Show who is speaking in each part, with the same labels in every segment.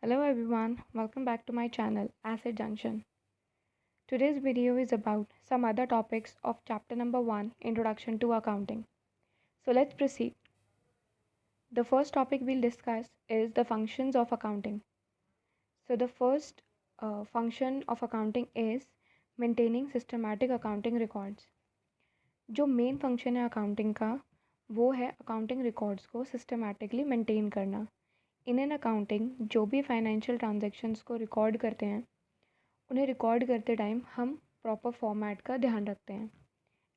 Speaker 1: Hello everyone, welcome back to my channel Asset Junction. Today's video is about some other topics of chapter number 1 Introduction to Accounting. So let's proceed. The first topic we'll discuss is the functions of accounting. So the first function of accounting is maintaining systematic accounting records. जो main function है accounting का वो है accounting records को systematically maintain करना. In an accounting जो भी financial transactions को रिकॉर्ड करते हैं उन्हें रिकॉर्ड करते टाइम हम प्रॉपर फॉर्मेट का ध्यान रखते हैं.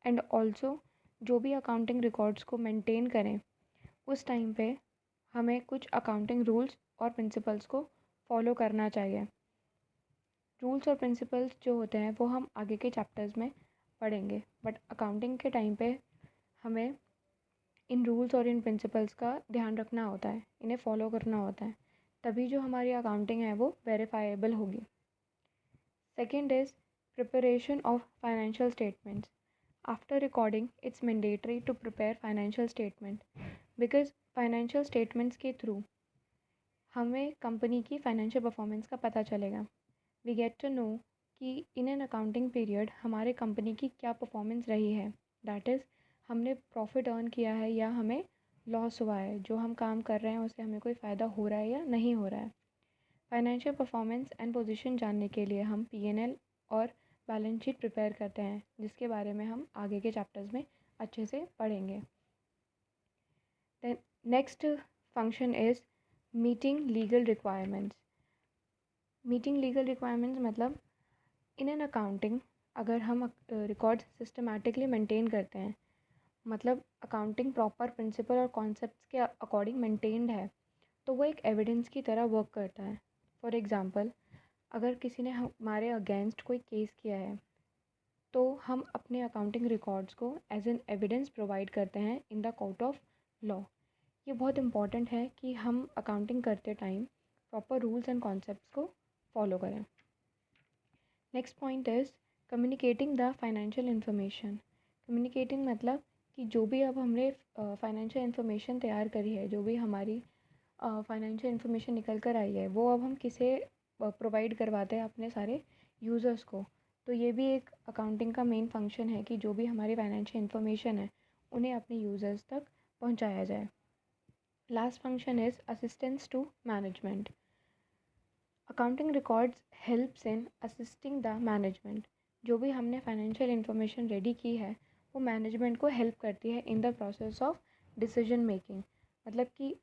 Speaker 1: एंड ऑल्सो जो भी अकाउंटिंग रिकॉर्ड्स को मेंटेन करें उस टाइम पे हमें कुछ अकाउंटिंग रूल्स और प्रिंसिपल्स को फॉलो करना चाहिए. रूल्स और प्रिंसिपल्स जो होते हैं वो हम आगे के चैप्टर्स में पढ़ेंगे, बट अकाउंटिंग के टाइम पे हमें इन रूल्स और इन प्रिंसिपल्स का ध्यान रखना होता है, इन्हें फॉलो करना होता है, तभी जो हमारी अकाउंटिंग है वो वेरीफाइएबल होगी. Second is preparation of financial statements. After recording, it's mandatory to prepare financial statement because financial statements के through हमें कंपनी की फाइनेंशियल परफॉर्मेंस का पता चलेगा. We get to know कि इन एन अकाउंटिंग पीरियड हमारे कंपनी की क्या परफॉर्मेंस रही है. दैट इज़ हमने प्रॉफिट अर्न किया है या हमें लॉस हुआ है, जो हम काम कर रहे हैं उससे हमें कोई फ़ायदा हो रहा है या नहीं हो रहा है. फाइनेंशियल परफॉर्मेंस एंड पोजीशन जानने के लिए हम P&L और बैलेंस शीट प्रिपेयर करते हैं, जिसके बारे में हम आगे के चैप्टर्स में अच्छे से पढ़ेंगे. Then next function is meeting legal requirements. Meeting legal requirements मतलब इन एन अकाउंटिंग अगर हम रिकॉर्ड्स सिस्टमैटिकली मेंटेन करते हैं, मतलब अकाउंटिंग प्रॉपर प्रिंसिपल और कॉन्सेप्ट्स के अकॉर्डिंग मेंटेन्ड है, तो वो एक एविडेंस की तरह वर्क करता है. फॉर एग्ज़ाम्पल, अगर किसी ने हमारे अगेंस्ट कोई केस किया है तो हम अपने अकाउंटिंग रिकॉर्ड्स को एज एन एविडेंस प्रोवाइड करते हैं in the court of law. ये बहुत इंपॉर्टेंट है कि हम अकाउंटिंग करते time proper rules and concepts को फॉलो करें. Next point is communicating the financial information. Communicating मतलब कि जो भी अब हमने फाइनेंशियल इन्फॉर्मेशन तैयार करी है, जो भी हमारी फाइनेंशियल इन्फॉर्मेशन निकल कर आई है, वो अब हम किसे प्रोवाइड करवाते हैं अपने सारे यूज़र्स को. तो ये भी एक अकाउंटिंग का मेन फंक्शन है कि जो भी हमारी फाइनेंशियल इन्फॉर्मेशन है उन्हें अपने यूज़र्स तक पहुंचाया जाए. Last function is assistance to management. Accounting records helps in assisting the management. जो भी हमने फाइनेंशियल इन्फॉर्मेशन रेडी की है वो मैनेजमेंट को हेल्प करती है in the process of decision making. मतलब कि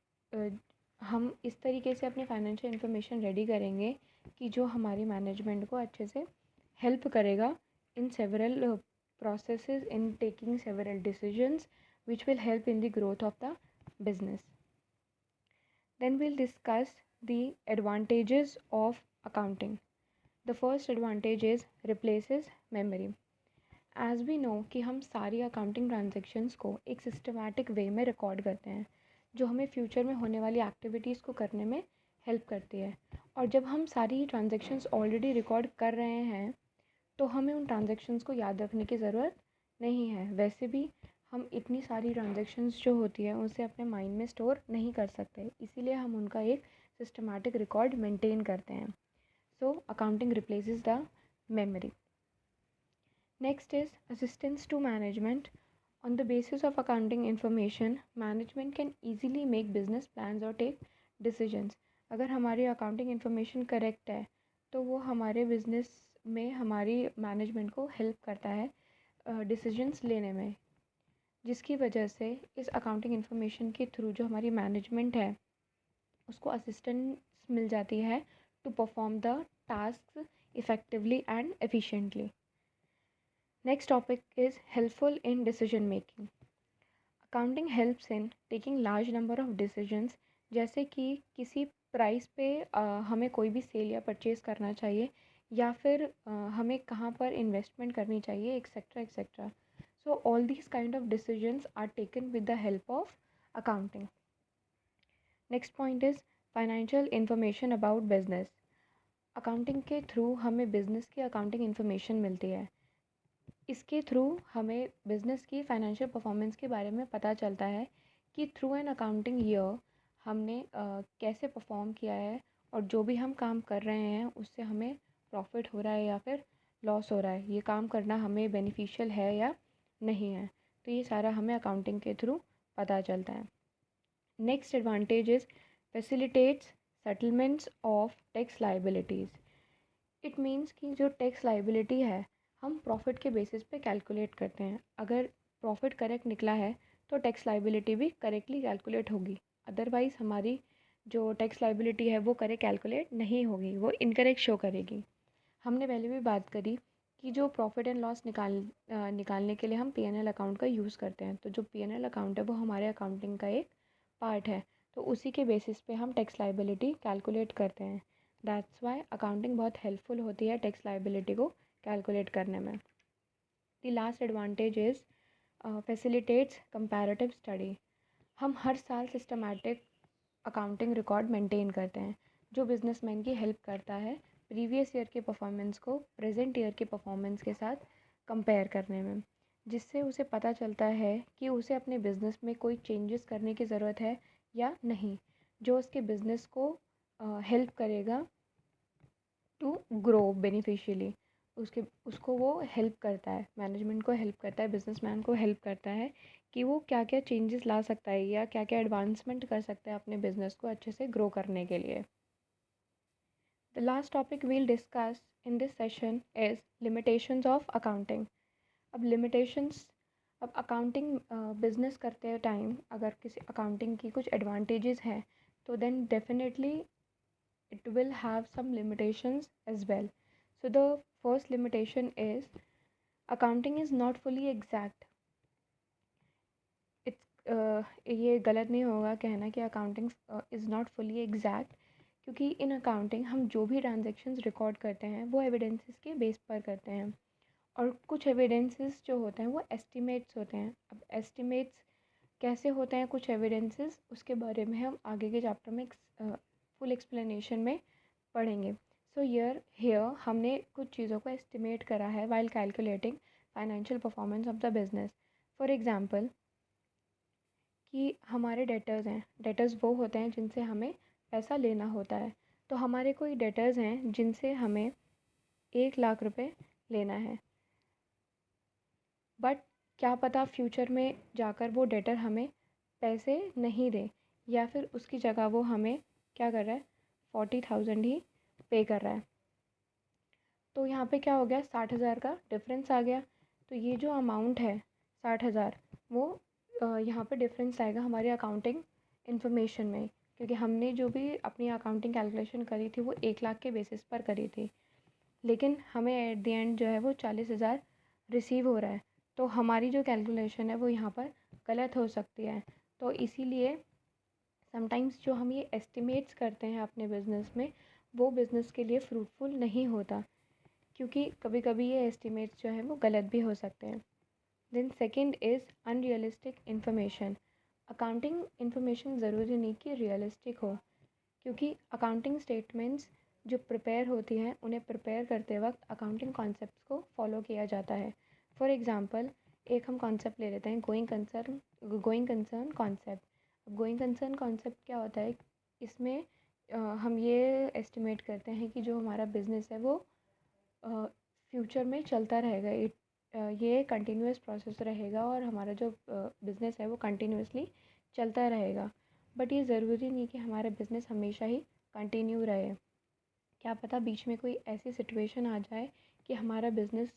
Speaker 1: हम इस तरीके से अपनी फाइनेंशियल इन्फॉर्मेशन रेडी करेंगे कि जो हमारी मैनेजमेंट को अच्छे से हेल्प करेगा in several processes in taking several decisions which will help in the growth of the business. Then we'll discuss the advantages of accounting. The first advantage is replaces memory. As we know कि हम सारी accounting transactions को एक systematic way में record करते हैं, जो हमें फ्यूचर में होने वाली एक्टिविटीज़ को करने में हेल्प करती है. और जब हम सारी ट्रांजेक्शन्स ऑलरेडी रिकॉर्ड कर रहे हैं तो हमें उन ट्रांजेक्शन्स को याद रखने की ज़रूरत नहीं है. वैसे भी हम इतनी सारी ट्रांजेक्शन्स जो होती है उसे अपने माइंड में स्टोर नहीं कर सकते, इसीलिए हम उनका एक सिस्टमैटिक रिकॉर्ड मेंटेन करते हैं. So accounting replaces the memory. Next is assistance to management. On the basis of accounting information, management can easily make business plans or take decisions. अगर हमारी अकाउंटिंग इन्फॉर्मेशन करेक्ट है तो वो हमारे business में हमारी मैनेजमेंट को हेल्प करता है डिसीजंस लेने में, जिसकी वजह से इस अकाउंटिंग इन्फॉर्मेशन के थ्रू जो हमारी मैनेजमेंट है उसको असिस्टेंस मिल जाती है to perform the task effectively and efficiently. Next topic is helpful in decision making. Accounting helps in taking large number of decisions. जैसे कि किसी प्राइस पे हमें कोई भी सेल या परचेज़ करना चाहिए या फिर हमें कहाँ पर इन्वेस्टमेंट करनी चाहिए, etcetera etcetera. So all these kind of decisions are taken with the help of accounting. Next point is financial information about business. Accounting के थ्रू हमें बिज़नेस की अकाउंटिंग इन्फॉर्मेशन मिलती है. इसके थ्रू हमें बिज़नेस की फ़ाइनेंशियल परफॉर्मेंस के बारे में पता चलता है कि थ्रू एन अकाउंटिंग ईयर हमने कैसे परफॉर्म किया है और जो भी हम काम कर रहे हैं उससे हमें प्रॉफिट हो रहा है या फिर लॉस हो रहा है, ये काम करना हमें बेनिफिशियल है या नहीं है। तो ये सारा हमें अकाउंटिंग के थ्रू पता चलता है। Next advantage is facilitates settlements of tax liabilities. It means कि जो टैक्स लाइबिलिटी है हम प्रॉफिट के बेसिस पे कैलकुलेट करते हैं। अगर प्रॉफिट करेक्ट निकला है तो टैक्स लाइबिलिटी भी करेक्टली कैलकुलेट होगी, अदरवाइज़ हमारी जो टैक्स लाइबिलिटी है वो करेक्ट कैलकुलेट नहीं होगी, वो इनकरेक्ट शो करेगी। हमने पहले भी बात करी कि जो प्रॉफिट एंड लॉस निकालने के लिए हम P&L अकाउंट का यूज़ करते हैं, तो जो P&L अकाउंट है वो हमारे अकाउंटिंग का एक पार्ट है, तो उसी के बेसिस पे हम टैक्स लाइबिलिटी कैलकुलेट करते हैं। दैट्स वाई अकाउंटिंग बहुत हेल्पफुल होती है टैक्स लाइबिलिटी को कैलकुलेट करने में। The last advantage is facilitates comparative study. हम हर साल सिस्टमैटिक अकाउंटिंग रिकॉर्ड मेंटेन करते हैं, जो बिजनेसमैन की हेल्प करता है प्रीवियस ईयर के परफॉर्मेंस को प्रेजेंट ईयर के परफॉर्मेंस के साथ कंपेयर करने में, जिससे उसे पता चलता है कि उसे अपने बिज़नेस में कोई चेंजेस करने की ज़रूरत है या नहीं, जो उसके बिज़नेस को हेल्प करेगा टू ग्रो बेनिफिशियली। उसको वो हेल्प करता है, मैनेजमेंट को हेल्प करता है, बिजनेसमैन को हेल्प करता है कि वो क्या क्या चेंजेस ला सकता है या क्या क्या एडवांसमेंट कर सकता है अपने बिजनेस को अच्छे से ग्रो करने के लिए। The last topic we'll discuss in this session is limitations of accounting. अब लिमिटेशंस, अब अकाउंटिंग बिजनेस करते टाइम अगर किसी अकाउंटिंग की कुछ एडवांटेजेस हैं तो then definitely it will have some limitations as well. So the first limitation is accounting is not fully exact. ये गलत नहीं होगा कहना कि accounting is not fully exact, क्योंकि इन अकाउंटिंग हम जो भी ट्रांजेक्शन्स रिकॉर्ड करते हैं वो एविडेंसेस के बेस पर करते हैं, और कुछ एविडेंसेस जो होते हैं वो एस्टिमेट्स होते हैं। अब एस्टिमेट्स कैसे होते हैं कुछ एविडेंसेस, उसके बारे में हम आगे के चैप्टर में फुल एक्सप्लेनेशन में पढ़ेंगे। सो हियर हमने कुछ चीज़ों को एस्टिमेट करा है while calculating financial performance of the business. For example कि हमारे डेटर्स हैं, डेटर्स वो होते हैं जिनसे हमें पैसा लेना होता है। तो हमारे कोई डेटर्स हैं जिनसे हमें 1 लाख रुपए लेना है, बट क्या पता फ्यूचर में जाकर वो डेटर हमें पैसे नहीं दे, या फिर उसकी जगह वो हमें क्या कर रहा है 40,000 ही पे कर रहा है। तो यहाँ पे क्या हो गया, 60,000 का डिफरेंस आ गया। तो ये जो अमाउंट है 60,000 वो यहाँ पे डिफरेंस आएगा हमारी अकाउंटिंग इन्फॉर्मेशन में, क्योंकि हमने जो भी अपनी अकाउंटिंग कैलकुलेशन करी थी वो 1 लाख के बेसिस पर करी थी, लेकिन हमें एट द एंड जो है वो 40,000 रिसीव हो रहा है। तो हमारी जो कैलकुलेशन है वो यहाँ पर गलत हो सकती है। तो इसीलिए समटाइम्स जो हम ये एस्टिमेट्स करते हैं अपने बिज़नेस में वो बिज़नेस के लिए फ्रूटफुल नहीं होता, क्योंकि कभी कभी ये एस्टिमेट्स जो है वो गलत भी हो सकते हैं। Then second is unrealistic information. Accounting information ज़रूरी नहीं कि रियलिस्टिक हो, क्योंकि अकाउंटिंग स्टेटमेंट्स जो प्रिपेयर होती हैं उन्हें प्रिपेयर करते वक्त अकाउंटिंग कॉन्सेप्ट्स को फॉलो किया जाता है। फॉर एग्ज़ाम्पल एक हम कॉन्सेप्ट ले लेते हैं गोइंग कंसर्न कॉन्सेप्ट। अब गोइंग कंसर्न कॉन्सेप्ट क्या होता है, इसमें हम ये एस्टिमेट करते हैं कि जो हमारा बिज़नेस है वो फ्यूचर में चलता रहेगा, ये कंटिन्यूस प्रोसेस रहेगा और हमारा जो बिज़नेस है वो कंटिन्यूसली चलता रहेगा। बट ये ज़रूरी नहीं कि हमारा बिज़नेस हमेशा ही कंटिन्यू रहे, क्या पता बीच में कोई ऐसी सिचुएशन आ जाए कि हमारा बिज़नेस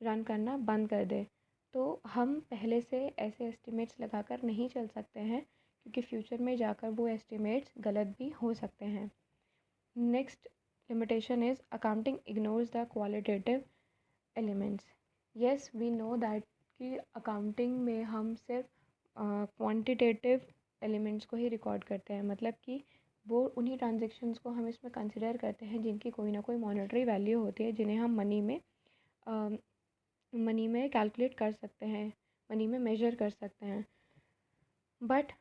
Speaker 1: रन करना बंद कर दे। तो हम पहले से ऐसे एस्टिमेट्स लगाकर नहीं चल सकते हैं, क्योंकि फ्यूचर में जाकर वो एस्टिमेट्स गलत भी हो सकते हैं। Next limitation is accounting ignores the qualitative elements. Yes we know that कि अकाउंटिंग में हम सिर्फ क्वांटिटेटिव एलिमेंट्स को ही रिकॉर्ड करते हैं, मतलब कि वो उन्हीं ट्रांजेक्शन्स को हम इसमें कंसिडर करते हैं जिनकी कोई ना कोई मॉनेटरी वैल्यू होती है, जिन्हें हम मनी में कैलकुलेट कर सकते हैं, मनी में मेजर कर सकते हैं। बट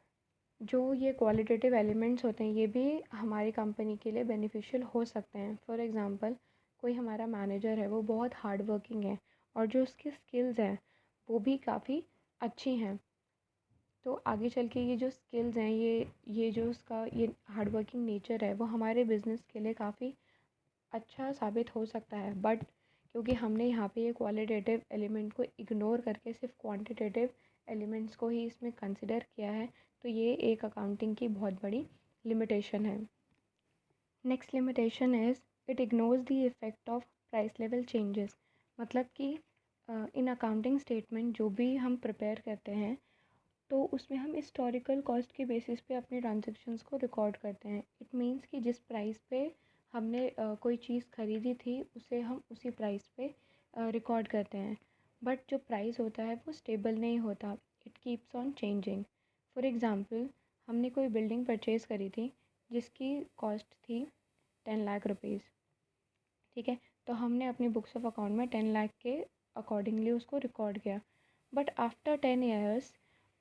Speaker 1: जो ये क्वालिटेटिव एलिमेंट्स होते हैं ये भी हमारी कंपनी के लिए बेनिफिशियल हो सकते हैं। फॉर एग्ज़ाम्पल कोई हमारा मैनेजर है वो बहुत हार्ड वर्किंग है और जो उसकी स्किल्स हैं वो भी काफ़ी अच्छी हैं, तो आगे चल के ये जो स्किल्स हैं, ये जो उसका ये हार्ड वर्किंग नेचर है, वो हमारे बिज़नेस के लिए काफ़ी अच्छा साबित हो सकता है। बट क्योंकि हमने यहाँ पे ये क्वालिटेटिव एलिमेंट को इग्नोर करके सिर्फ क्वांटिटेटिव एलिमेंट्स को ही इसमें कंसिडर किया है, तो ये एक अकाउंटिंग की बहुत बड़ी लिमिटेशन है। Next limitation is it ignores the effect of price level changes. मतलब कि इन अकाउंटिंग स्टेटमेंट जो भी हम प्रिपेयर करते हैं, तो उसमें हम हिस्टोरिकल कॉस्ट के बेसिस पे अपने ट्रांजैक्शंस को रिकॉर्ड करते हैं। इट मीन्स कि जिस प्राइस पे हमने कोई चीज़ खरीदी थी, उसे हम उसी प्राइस पे रिकॉर्ड करते हैं। बट जो प्राइस होता है वो स्टेबल नहीं होता, it keeps on changing. For example, हमने कोई बिल्डिंग परचेज़ करी थी जिसकी कॉस्ट थी 10 लाख रुपीज़। ठीक है, तो हमने अपनी बुक्स ऑफ अकाउंट में 10 लाख के अकॉर्डिंगली उसको रिकॉर्ड किया। बट आफ्टर 10 ईयर्स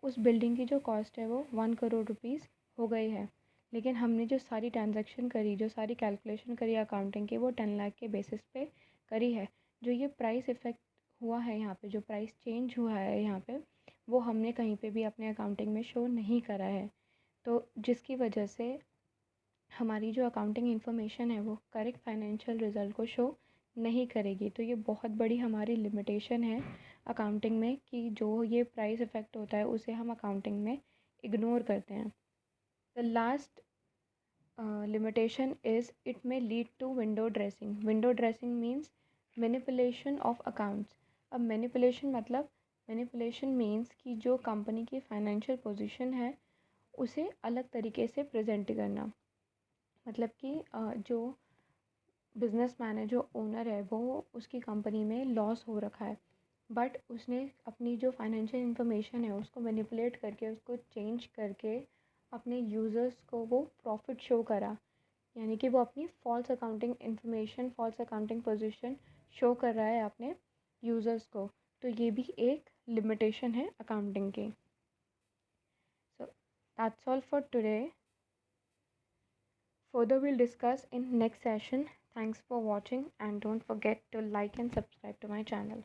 Speaker 1: उस बिल्डिंग की जो कॉस्ट है वो 1 करोड़ रुपीज़ हो गई है। लेकिन हमने जो सारी ट्रांजैक्शन करी, जो सारी कैलकुलेशन करी अकाउंटिंग की, वो 10 लाख के बेसिस पे करी है। जो ये प्राइस इफ़ेक्ट हुआ है यहाँ पे, जो प्राइस चेंज हुआ है यहाँ पे, वो हमने कहीं पे भी अपने अकाउंटिंग में शो नहीं करा है। तो जिसकी वजह से हमारी जो अकाउंटिंग इन्फॉर्मेशन है वो करेक्ट फाइनेंशियल रिजल्ट को शो नहीं करेगी। तो ये बहुत बड़ी हमारी लिमिटेशन है अकाउंटिंग में, कि जो ये प्राइस इफ़ेक्ट होता है उसे हम अकाउंटिंग में इग्नोर करते हैं। The last limitation is it may lead to window dressing. Window dressing means manipulation of accounts. अब मैनिपुलेशन मीन्स कि जो कंपनी की फाइनेंशियल पोजीशन है उसे अलग तरीके से प्रेजेंट करना। मतलब कि जो बिजनेसमैन है, जो ओनर है, वो उसकी कंपनी में लॉस हो रखा है, बट उसने अपनी जो फाइनेंशियल इन्फॉर्मेशन है उसको मैनिपुलेट करके, उसको चेंज करके अपने यूज़र्स को वो प्रॉफिट शो करा। यानी कि वो अपनी false accounting information, false accounting position show कर रहा है अपने यूज़र्स को। तो ये भी एक लिमिटेशन है अकाउंटिंग की। So that's all for today. Further, we'll discuss in next session. Thanks for watching and don't forget to like and subscribe to my channel.